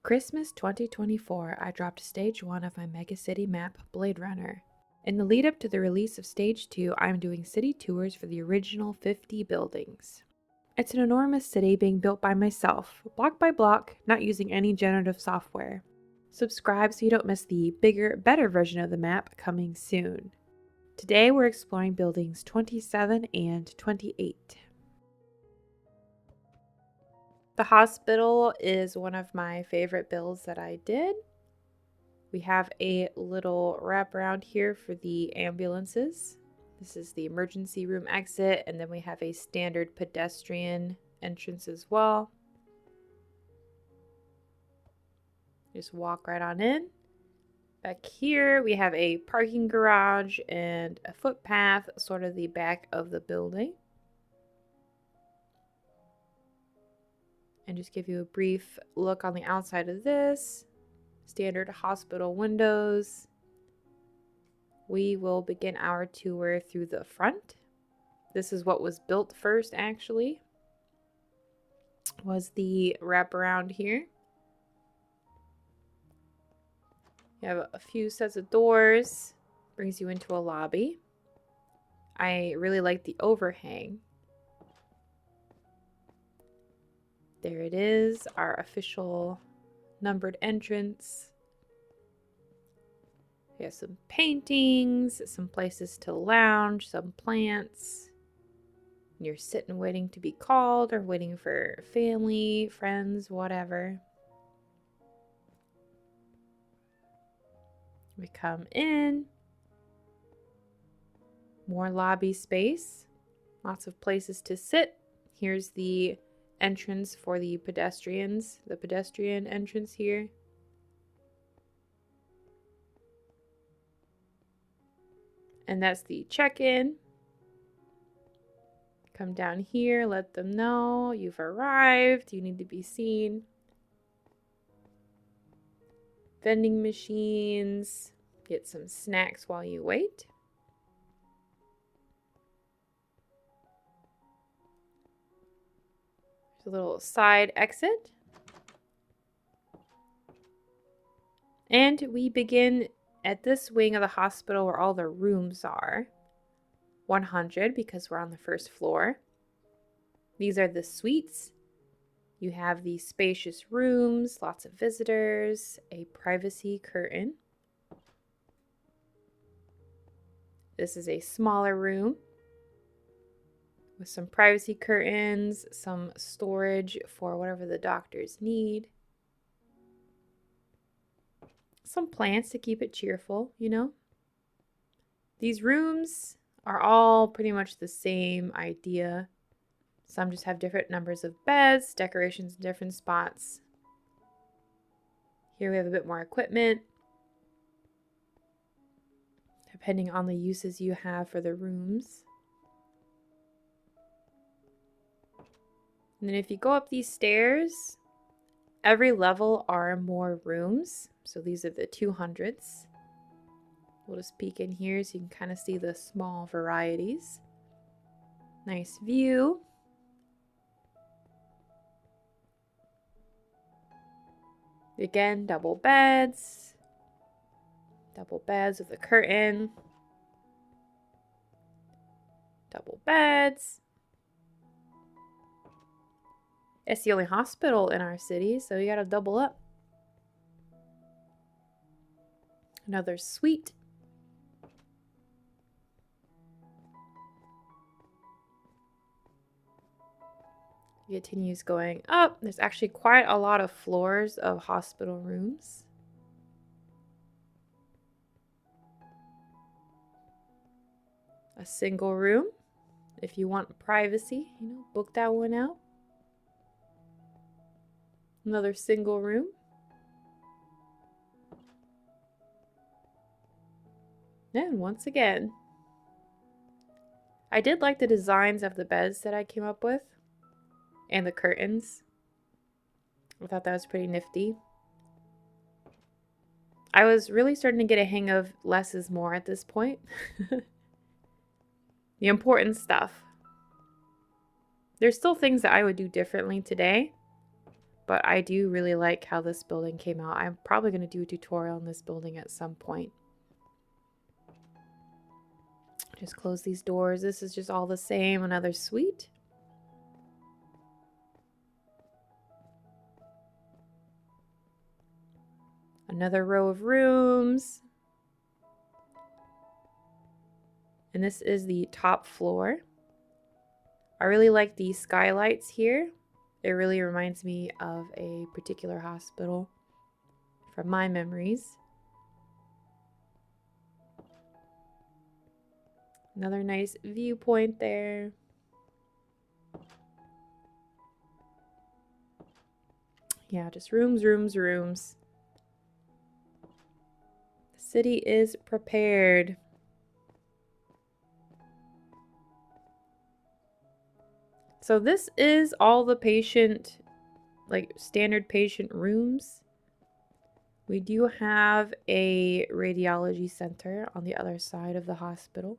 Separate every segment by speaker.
Speaker 1: Christmas 2024, I dropped Stage 1 of my MegaCity Map, Blade Runner. In the lead up to the release of Stage 2, I'm doing city tours for the original 50 buildings. It's an enormous city being built by myself, block by block, not using any generative software. Subscribe so you don't miss the bigger, better version of the map coming soon. Today we're exploring buildings 27 and 28. The hospital is one of my favorite builds that I did. We have a little wraparound here for the ambulances. This is the emergency room exit, and then we have a standard pedestrian entrance as well. Just walk right on in. Back here we have a parking garage and a footpath, sort of the back of the building. And just give you a brief look on the outside of this. Standard hospital windows. We will begin our tour through the front. This is what was built first, actually. Was the wraparound here. You have a few sets of doors. Brings you into a lobby. I really like the overhang. There it is, our official numbered entrance. We have some paintings, some places to lounge, some plants. You're sitting waiting to be called or waiting for family, friends, whatever. We come in. More lobby space. Lots of places to sit. Here's the entrance for the pedestrians, the pedestrian entrance here. And that's the check-in. Come down here, let them know you've arrived, you need to be seen. Vending machines, get some snacks while you wait. A little side exit. And we begin at this wing of the hospital where all the rooms are. 100 because we're on the first floor. These are the suites. You have the spacious rooms, lots of visitors, a privacy curtain. This is a smaller room with some privacy curtains, some storage for whatever the doctors need. Some plants to keep it cheerful, you know. These rooms are all pretty much the same idea. Some just have different numbers of beds, decorations in different spots. Here we have a bit more equipment, depending on the uses you have for the rooms. And then if you go up these stairs, every level are more rooms. So these are the 200s. We'll just peek in here so you can kind of see the small varieties. Nice view. Again, double beds. Double beds with a curtain. Double beds. It's the only hospital in our city, so you gotta double up. Another suite. It continues going up. There's actually quite a lot of floors of hospital rooms. A single room. If you want privacy, you know, book that one out. Another single room. And once again, I did like the designs of the beds that I came up with and the curtains. I thought that was pretty nifty. I was really starting to get a hang of less is more at this point. The important stuff. There's still things that I would do differently today, but I do really like how this building came out. I'm probably going to do a tutorial on this building at some point. Just close these doors. This is just all the same. Another suite. Another row of rooms. And this is the top floor. I really like the skylights here. It really reminds me of a particular hospital from my memories. Another nice viewpoint there. Yeah, just rooms, rooms, rooms. The city is prepared. So this is all the patient, like standard patient rooms. We do have a radiology center on the other side of the hospital.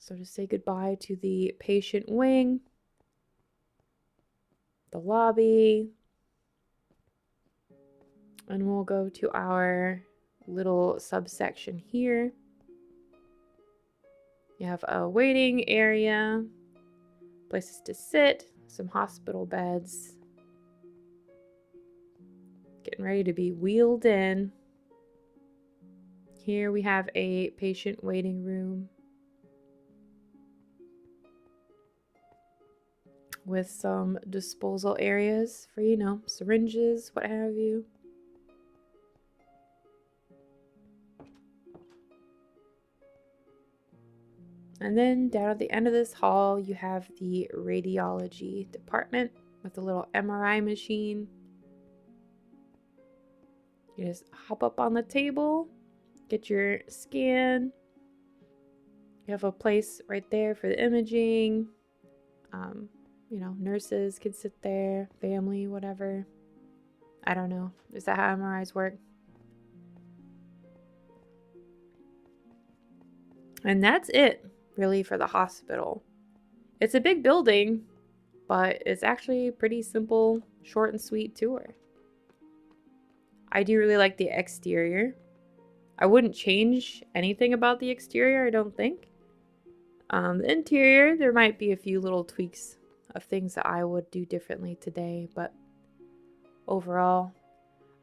Speaker 1: So just say goodbye to the patient wing, the lobby, and we'll go to our little subsection here. You have a waiting area, places to sit, some hospital beds. Getting ready to be wheeled in. Here we have a patient waiting room with some disposal areas for, you know, syringes, what have you. And then down at the end of this hall, you have the radiology department with a little MRI machine. You just hop up on the table, get your scan. You have a place right there for the imaging. You know, nurses can sit there, family, whatever. I don't know. Is that how MRIs work? And that's it, really, for the hospital. It's a big building, but it's actually a pretty simple, short and sweet tour. I do really like the exterior. I wouldn't change anything about the exterior, I don't think. The interior, there might be a few little tweaks of things that I would do differently today, but overall,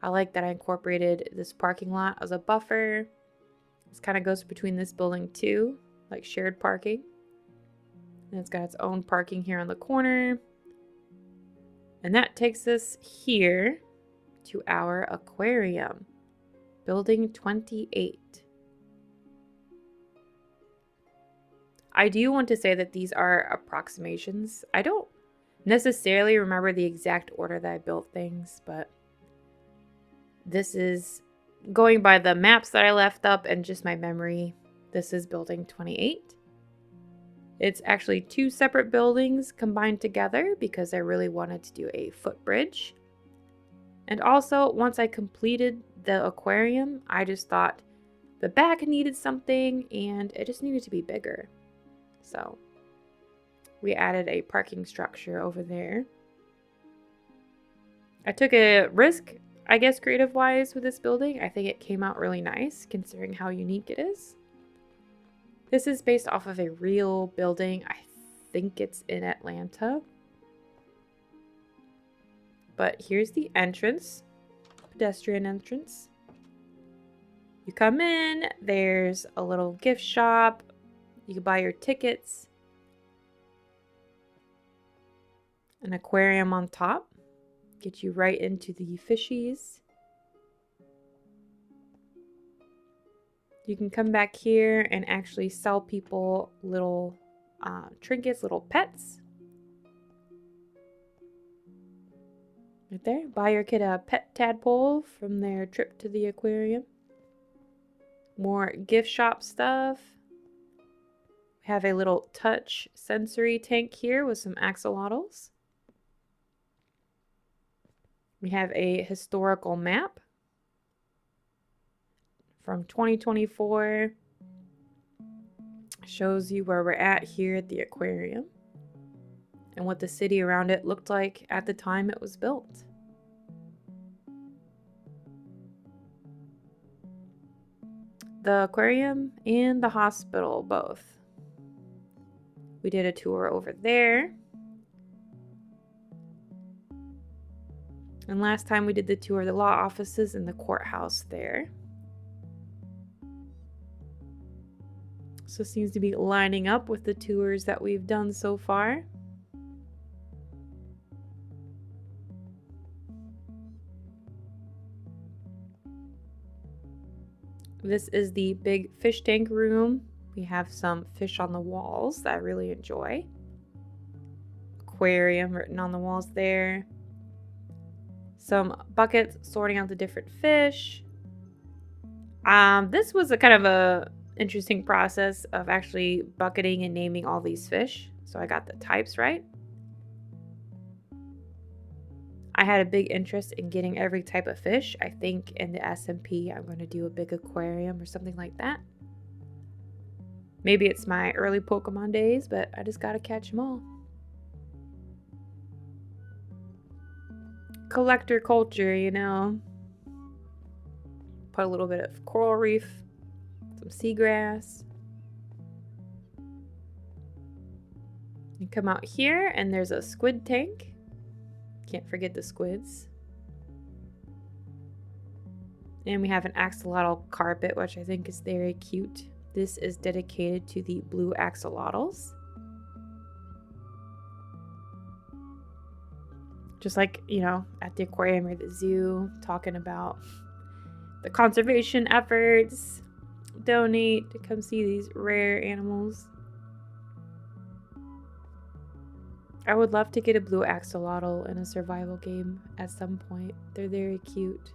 Speaker 1: I like that I incorporated this parking lot as a buffer. This kind of goes between this building too, like shared parking. And it's got its own parking here on the corner. And that takes us here to our aquarium, building 28. I do want to say that these are approximations. I don't necessarily remember the exact order that I built things, but this is going by the maps that I left up and just my memory. This is building 28. It's actually two separate buildings combined together because I really wanted to do a footbridge. And also, once I completed the aquarium, I just thought the back needed something and it just needed to be bigger. So we added a parking structure over there. I took a risk, I guess, creative-wise with this building. I think it came out really nice considering how unique it is. This is based off of a real building. I think it's in Atlanta. But here's the entrance, pedestrian entrance. You come in, there's a little gift shop. You can buy your tickets. An aquarium on top. Get you right into the fishies. You can come back here and actually sell people little trinkets, little pets. Right there. Buy your kid a pet tadpole from their trip to the aquarium. More gift shop stuff. We have a little touch sensory tank here with some axolotls. We have a historical map from 2024. Shows you where we're at here at the aquarium and what the city around it looked like at the time it was built. The aquarium and the hospital both. We did a tour over there. And last time we did the tour of the law offices and the courthouse there. So it seems to be lining up with the tours that we've done so far. This is the big fish tank room. We have some fish on the walls that I really enjoy. Aquarium written on the walls there. Some buckets sorting out the different fish. This was a kind of a interesting process of actually bucketing and naming all these fish. So I got the types right. I had a big interest in getting every type of fish. I think in the SMP I'm going to do a big aquarium or something like that. Maybe it's my early Pokemon days, but I just gotta catch them all. Collector culture, you know. Put a little bit of coral reef, some seagrass. You come out here and there's a squid tank. Can't forget the squids. And we have an axolotl carpet, which I think is very cute. This is dedicated to the blue axolotls. Just like, you know, at the aquarium or the zoo, talking about the conservation efforts. Donate to come see these rare animals. I would love to get a blue axolotl in a survival game at some point. They're very cute.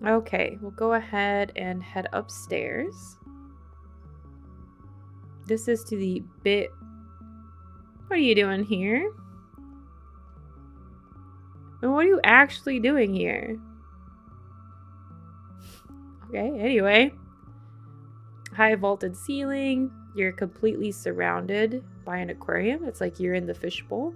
Speaker 1: Okay, we'll go ahead and head upstairs. This is to the bit. What are you doing here? And what are you actually doing here? Okay, anyway. High vaulted ceiling. You're completely surrounded by an aquarium. It's like you're in the fishbowl.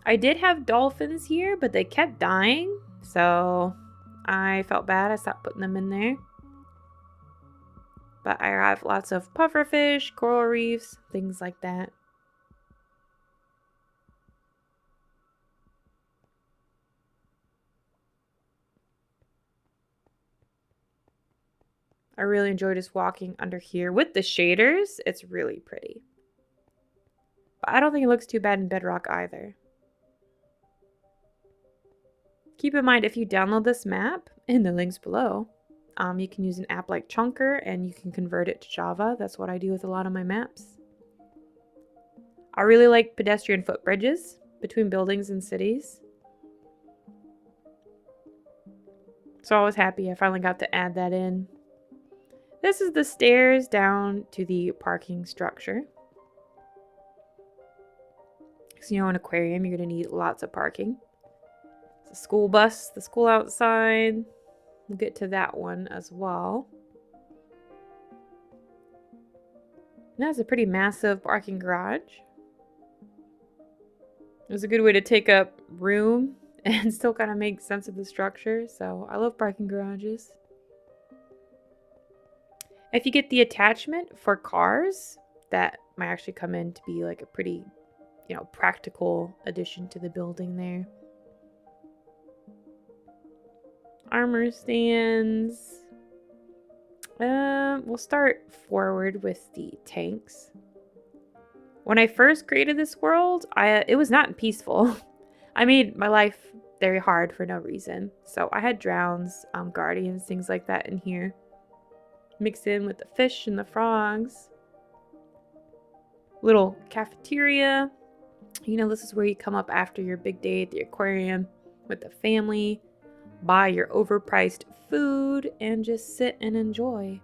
Speaker 1: I did have dolphins here, but they kept dying, so I felt bad. I stopped putting them in there. But I have lots of pufferfish, coral reefs, things like that. I really enjoy just walking under here with the shaders. It's really pretty. But I don't think it looks too bad in Bedrock either. Keep in mind, if you download this map in the links below, you can use an app like Chunker and you can convert it to Java. That's what I do with a lot of my maps. I really like pedestrian footbridges between buildings and cities. So I was happy I finally got to add that in. This is the stairs down to the parking structure. Because you know, an aquarium, you're going to need lots of parking. The school bus, the school outside. We'll get to that one as well. That's a pretty massive parking garage. It was a good way to take up room and still kind of make sense of the structure. So I love parking garages. If you get the attachment for cars, that might actually come in to be like a pretty, you know, practical addition to the building there. Armor stands. We'll start forward with the tanks. When I first created this world, it was not peaceful. I made my life very hard for no reason. So I had drowns, guardians, things like that in here. Mixed in with the fish and the frogs. Little cafeteria. You know, this is where you come up after your big day at the aquarium with the family. Buy your overpriced food and just sit and enjoy.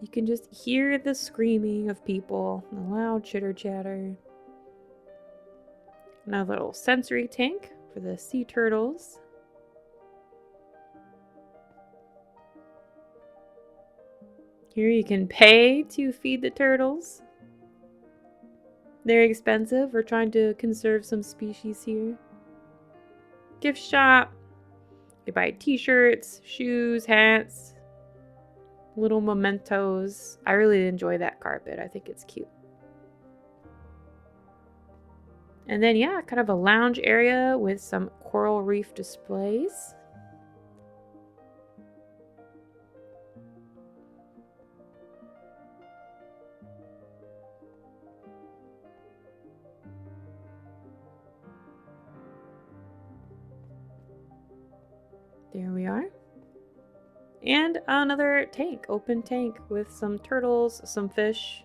Speaker 1: You can just hear the screaming of people, the loud chitter chatter. Another little sensory tank for the sea turtles. Here you can pay to feed the turtles. They're expensive. We're trying to conserve some species here. Gift shop. You buy t-shirts, shoes, hats, little mementos. I really enjoy that carpet. I think it's cute. And then, yeah, kind of a lounge area with some coral reef displays. There we are. And another tank, open tank with some turtles, some fish.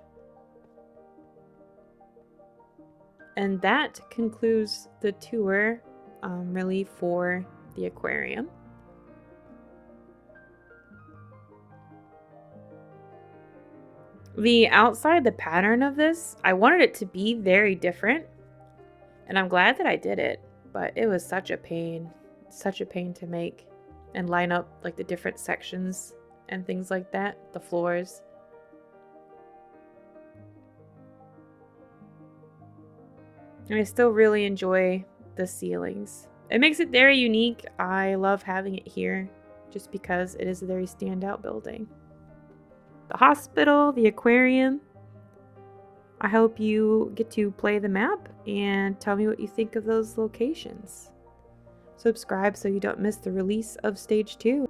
Speaker 1: And that concludes the tour, really, for the aquarium. The outside, the pattern of this, I wanted it to be very different. And I'm glad that I did it, but it was such a pain to make and line up like the different sections and things like that, the floors. And I still really enjoy the ceilings. It makes it very unique. I love having it here just because it is a very standout building. The hospital, the aquarium. I hope you get to play the map and tell me what you think of those locations. Subscribe so you don't miss the release of Stage 2.